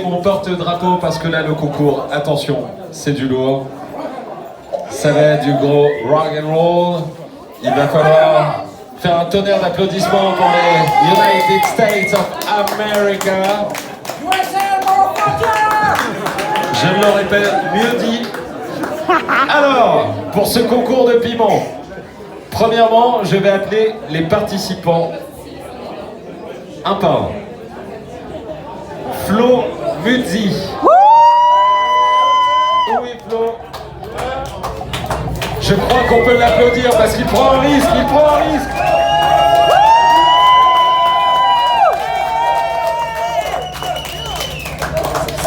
Mon porte-drapeau parce que là le concours, attention, c'est du lourd. Ça va être du gros rock and roll. Il va falloir faire un tonnerre d'applaudissements pour les United States of America. Je ne le répète, mieux dit. Alors, pour ce concours de piment, premièrement, je vais appeler les participants un par un. Flo Muzzi. Oui, Flo. Je crois qu'on peut l'applaudir parce qu'il prend un risque,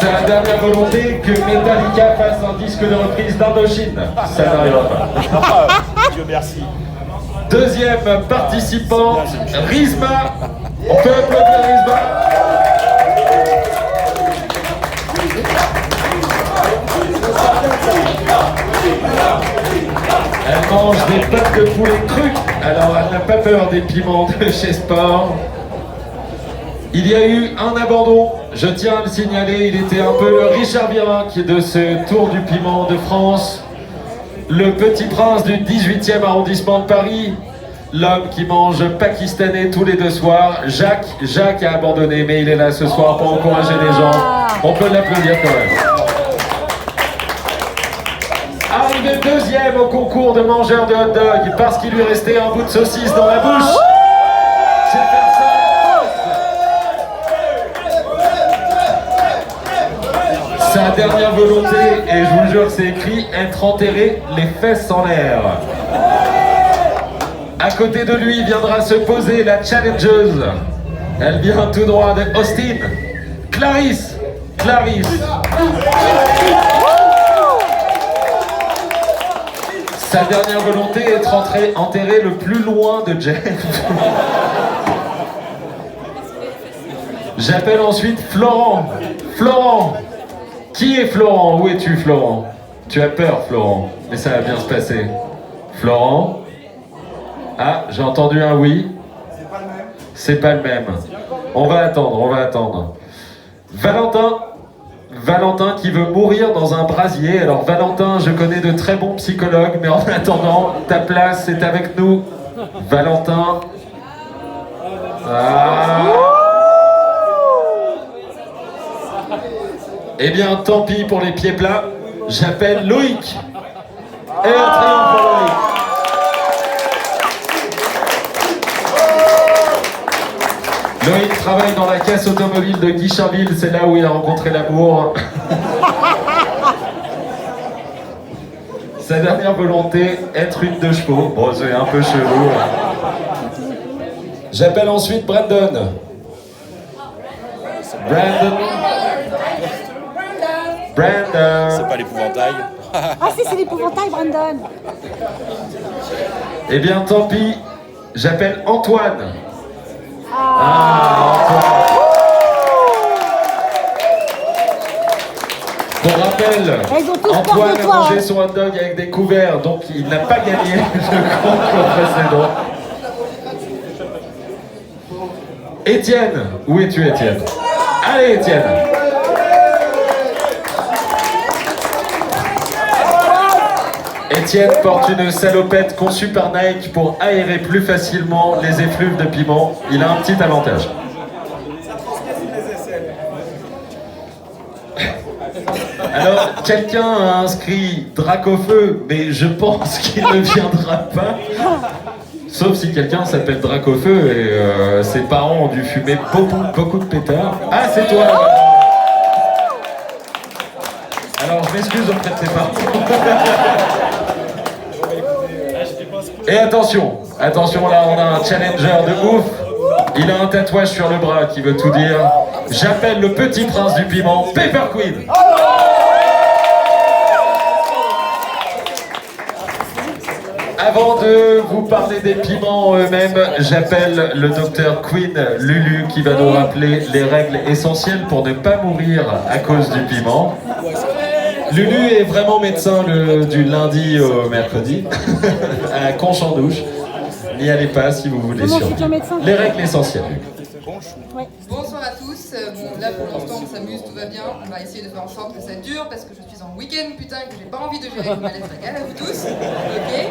C'est la dernière volonté que Metallica fasse un disque de reprise d'Indochine. Ça n'arrivera pas. Dieu merci. Deuxième participant, Rizma. On peut applaudir Rizma. Elle mange des pâtes de poulet crues, alors elle n'a pas peur des piments de chez Sport. Il y a eu un abandon, je tiens à le signaler, il était un peu le Richard Virenque de ce Tour du piment de France, le petit prince du 18e arrondissement de Paris, l'homme qui mange pakistanais tous les 2 soirs. Jacques a abandonné, mais il est là ce soir pour encourager les gens. On peut l'applaudir quand même. Arrivé deuxième au concours de mangeur de hot dog parce qu'il lui restait un bout de saucisse dans la bouche. C'est personne. Sa dernière volonté, et je vous le jure que c'est écrit, être enterré les fesses en l'air. À côté de lui viendra se poser la challengeuse. Elle vient tout droit de Austin. Clarisse. Sa dernière volonté est d'être enterré le plus loin de Jeff. J'appelle ensuite Florent. Florent. Qui est Florent? Où es-tu, Florent? Tu as peur, Florent, mais ça va bien se passer. Florent. Ah, j'ai entendu un oui. C'est pas le même. On va attendre. Valentin qui veut mourir dans un brasier. Alors Valentin, je connais de très bons psychologues, mais en attendant, ta place est avec nous. Valentin. Ah. Eh bien, tant pis pour les pieds plats. J'appelle Loïc. Et un triomphe pour Loïc. Loïc travaille dans la caisse automobile de Guichainville, c'est là où il a rencontré l'amour. Sa dernière volonté, être une de chevaux. Bon, c'est un peu chelou. J'appelle ensuite Brandon. Brandon. C'est pas l'épouvantail. Ah si, c'est l'épouvantail, Brandon. Eh bien, tant pis. J'appelle Antoine. Pour rappel, Antoine a mangé son hot dog avec des couverts, donc il n'a pas gagné le concours précédent. Étienne, où es-tu, Étienne? Allez, Étienne. Étienne porte une salopette conçue par Nike pour aérer plus facilement les effluves de piment. Il a un petit avantage. Alors, quelqu'un a inscrit Dracofeu, mais je pense qu'il ne viendra pas. Sauf si quelqu'un s'appelle Dracofeu et ses parents ont dû fumer beaucoup de pétards. Ah, c'est toi! Alors, je m'excuse auprès de tes parents. Et attention, là on a un challenger de ouf. Il a un tatouage sur le bras qui veut tout dire. J'appelle le petit prince du piment, Pepper Queen. Avant de vous parler des piments eux-mêmes, j'appelle le docteur Queen Lulu qui va nous rappeler les règles essentielles pour ne pas mourir à cause du piment. Lulu est vraiment médecin du lundi au mercredi, à Conchandouche. N'y allez pas si vous voulez survivre. Les règles essentielles. Ouais. Bonsoir à tous. Bon, là pour l'instant on s'amuse, tout va bien. On va essayer de faire en sorte que ça dure parce que je suis en week-end, putain, et que j'ai pas envie de gérer vos malaises légales à vous tous. Ok.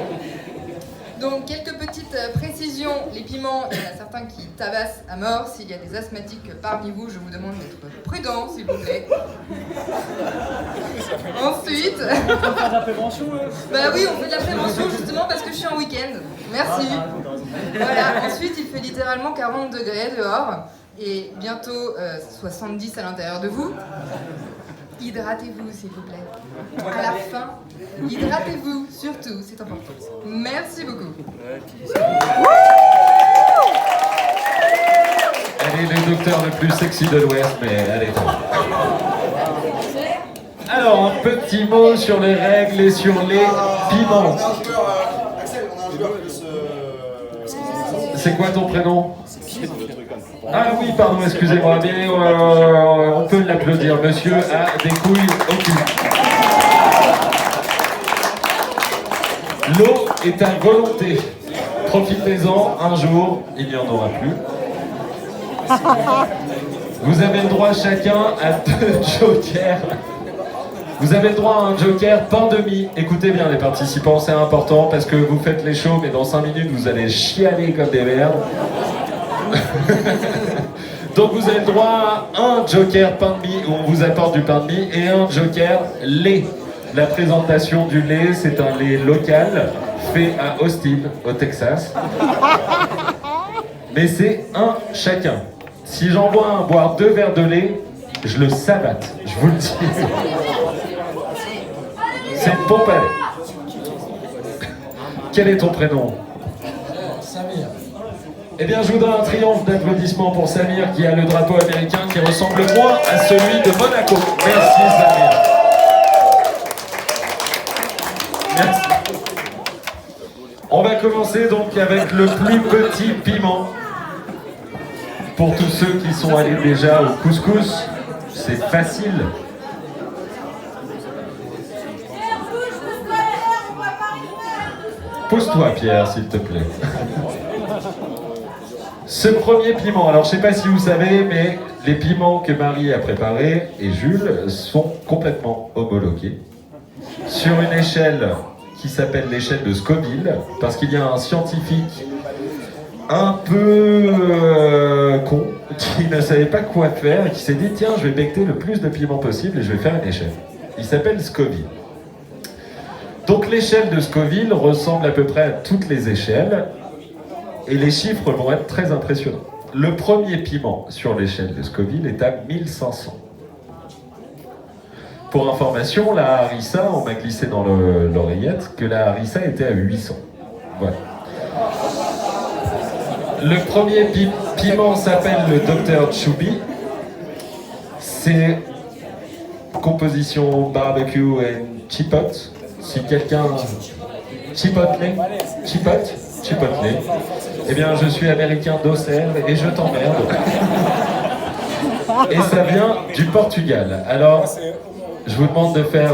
Donc quelques petites précisions. Les piments, il y en a certains qui tabassent à mort. S'il y a des asthmatiques parmi vous, je vous demande d'être prudents, s'il vous plaît. Ensuite... On fait de la prévention. Bah oui, on fait de la prévention justement parce que je suis en week-end. Merci. Voilà, ensuite il fait littéralement 40 degrés dehors et bientôt 70 à l'intérieur de vous. Hydratez-vous s'il vous plaît. À la fin, hydratez-vous surtout, c'est important. Merci beaucoup. Elle est le docteur le plus sexy de l'Ouest, mais elle est top. Alors, un petit mot sur les règles et sur les piments. Axel, on a un joueur plus. C'est quoi ton prénom? Ah oui, pardon, excusez-moi, mais on peut l'applaudir. Monsieur a des couilles au cul. L'eau est à volonté. Profitez-en, un jour, il n'y en aura plus. Vous avez le droit chacun à 2 jokers. Vous avez le droit à un joker par demi. Écoutez bien les participants, c'est important parce que vous faites les shows, mais dans 5 minutes, vous allez chialer comme des merdes. Donc vous avez le droit à un joker pain de mie où on vous apporte du pain de mie et un joker lait. La présentation du lait, c'est un lait local fait à Austin, au Texas. Mais c'est un chacun. Si j'envoie un boire 2 verres de lait, je le savate, je vous le dis. C'est une pompe à lait. Quel est ton prénom? Samir. Eh bien, je vous donne un triomphe d'applaudissements pour Samir qui a le drapeau américain qui ressemble moins à celui de Monaco. Merci Samir. Merci. On va commencer donc avec le plus petit piment. Pour tous ceux qui sont allés déjà au couscous, c'est facile. Pousse-toi Pierre, s'il te plaît. Ce premier piment, alors je sais pas si vous savez, mais les piments que Marie a préparés et Jules sont complètement homologués sur une échelle qui s'appelle l'échelle de Scoville, parce qu'il y a un scientifique un peu con qui ne savait pas quoi faire et qui s'est dit tiens, je vais becter le plus de piments possible et je vais faire une échelle. Il s'appelle Scoville. Donc l'échelle de Scoville ressemble à peu près à toutes les échelles. Et les chiffres vont être très impressionnants. Le premier piment sur l'échelle de Scoville est à 1500. Pour information, la harissa, on m'a glissé dans l'oreillette que la harissa était à 800. Voilà. Le premier piment s'appelle le Dr Chubby. C'est composition barbecue et chipotle. Si quelqu'un... Chipotle? Eh bien, je suis américain d'Auxerre et je t'emmerde. Et ça vient du Portugal. Alors, je vous demande de faire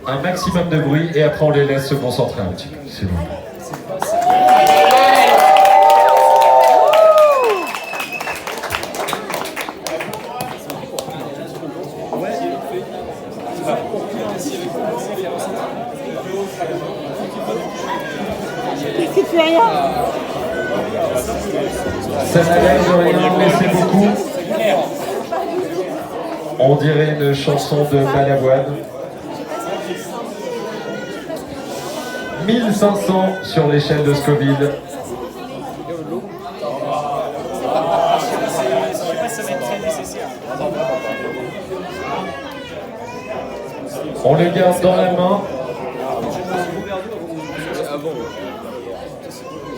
un maximum de bruit et après on les laisse se concentrer un petit peu, s'il vous plaît. Qu'est-ce que tu fais rien? Ça n'a l'air de rien, mais c'est beaucoup. On dirait une chanson de Balavoine. 1500 sur l'échelle de Scoville. On le garde dans la main.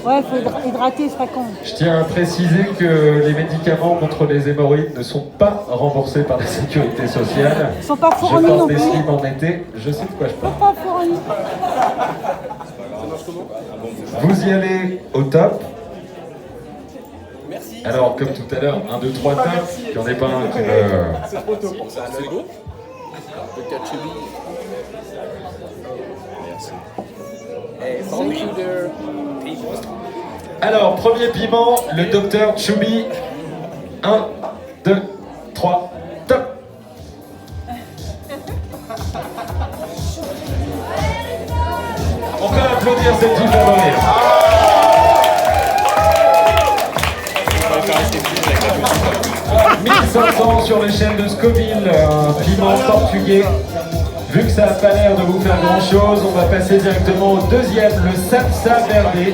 Ouais, faut hydrater, c'est pas con. Je tiens à préciser que les médicaments contre les hémorroïdes ne sont pas remboursés par la sécurité sociale. Ils sont pas Je fournis non porte des plus. slips en été, je sais de quoi je Ils parle. sont pas fournis. Vous y allez au top. Alors, comme tout à l'heure, 1, 2, 3 top, il n'y en ait pas un qui C'est trop tôt. Alors, premier piment, le Dr Chubby. 1, 2, 3, top. On peut applaudir cette petite favorite. 1500 sur l'échelle de Scoville, un piment portugais. Vu que ça n'a pas l'air de vous faire grand chose, on va passer directement au deuxième, le salsa verde.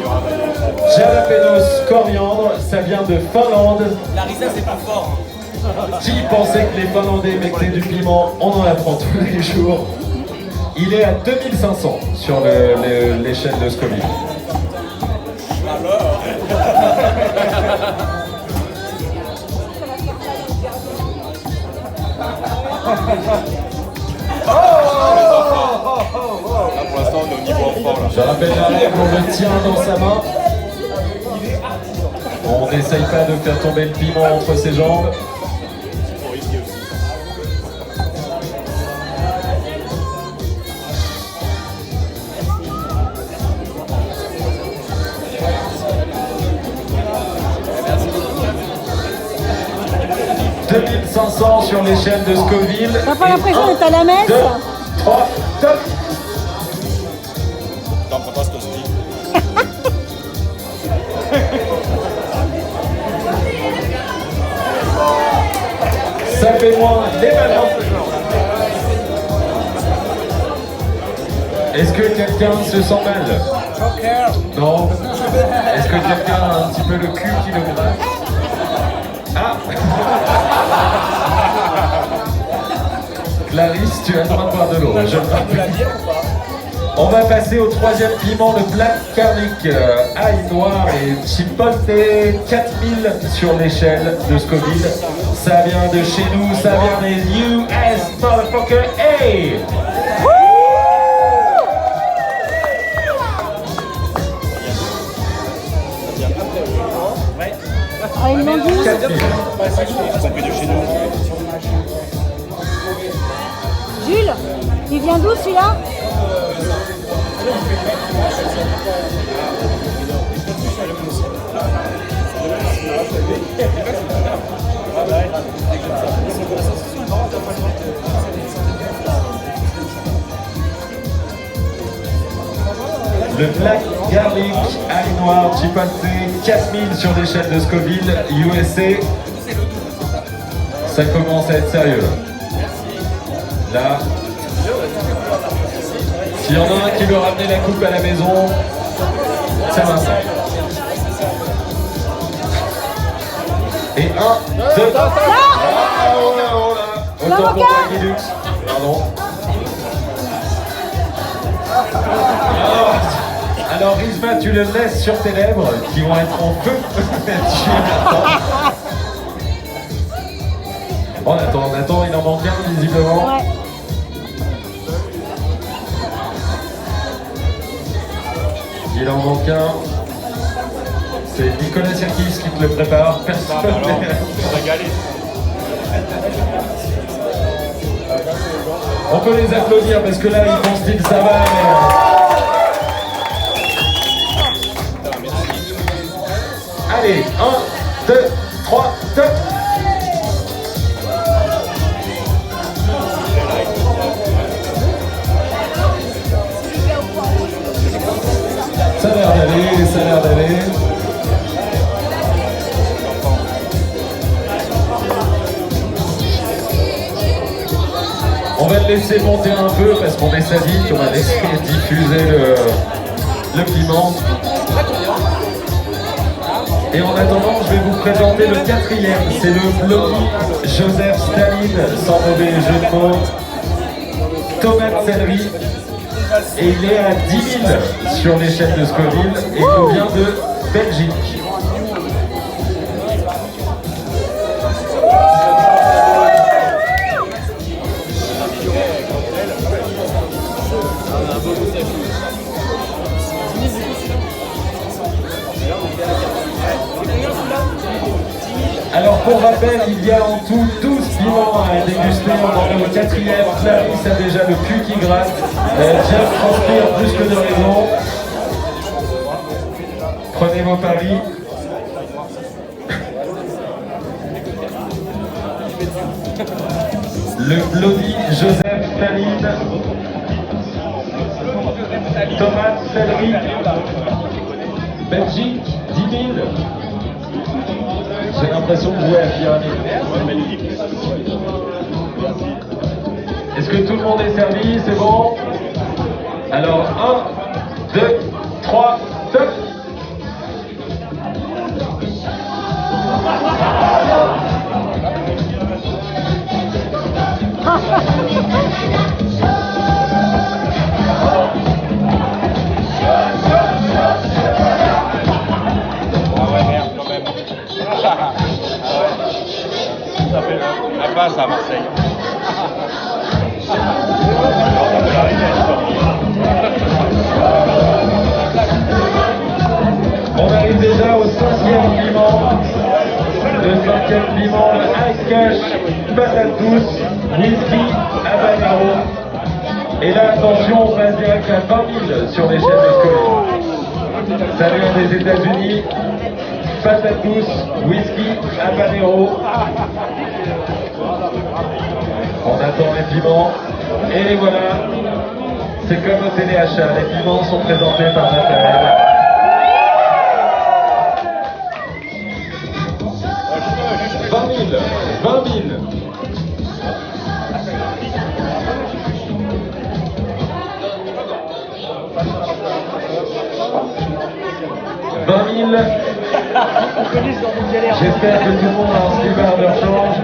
Jalapenos coriandre, ça vient de Finlande. Larissa, c'est pas fort. Qui pensait que les Finlandais mettaient du piment? On en apprend tous les jours. Il est à 2500 sur l'échelle de Scoville. Là, pour l'instant, on est au niveau fort là. Je rappelle la règle, on le tient dans sa main. On n'essaye pas de faire tomber le piment entre ses jambes. Faut risquer aussi. « 2500 sur l'échelle de Scoville. T'as pas l'impression d'être à la messe? 2, 3, top. T'en prends pas ce toasty. Ça fait moins les ballons. Est-ce que quelqu'un se sent mal? Non. Est-ce que quelqu'un a un petit peu le cul qui le gratte? Ah. Clarisse, tu as le droit de boire de l'eau, je le rappelle. On va passer au troisième piment, le black garlic, ail noir et chipotle, 4000 sur l'échelle de Scoville. Ça vient de chez nous, ça vient des US motherfucker. Hey! Ah, il m'en dit. 4000. Jules, il vient d'où celui-là? Le black garlic, ail noir, chipotle, 4000 sur l'échelle de Scoville, USA. Ça commence à être sérieux. Là, s'il y en a un qui veut ramener la coupe à la maison, c'est maintenant. Et 1, 2, 3. Autant pour toi, Guilux. Pardon. Alors Rizma, tu le laisses sur tes lèvres qui vont être en feu. On attend, il en manque un visiblement. Ouais. Il en manque un. C'est Nicolas Sirkis qui te le prépare. Personne. Régalé. On peut les applaudir parce que là ils font style ça va. Allez, 1, 2, 3, top. Ça a l'air d'aller, ça a l'air d'aller. On va le laisser monter un peu parce qu'on est sadique, on va laisser diffuser le piment. Et en attendant, je vais vous présenter le quatrième, c'est le Bloody Joseph Staline, sans mauvais jeu de mots, tomate céleri. Et il est à 10 000 sur l'échelle de Scoville et il nous vient de Belgique. Alors pour rappel, il y a en tout 12 piments à déguster. On en est au quatrième. Clarisse a déjà le cul qui gratte. Jeff transpire plus que de raison. Prenez vos paris. Le Bloody Joseph Staline. Thomas Cédric. Belgique, 10 000. J'ai l'impression de jouer à pyramide. Est-ce que tout le monde est servi? C'est bon? Alors, 1, 2, 3, top! Ça fait la passe à Marseille. On arrive déjà au 5e piment. Le 5e piment, le Ice Cash, patate douce, whisky, habanero. Et là, attention, on passe direct à 20 000 sur l'échelle de Scully. Ça vient des États-Unis. Patate douce, whisky, habanero. On attend les piments. Et les voilà. C'est comme au téléachat. Les piments sont présentés par Nathalie. 20 000. 20 000. 20 000. J'espère que tout le monde a un slibard de rechange.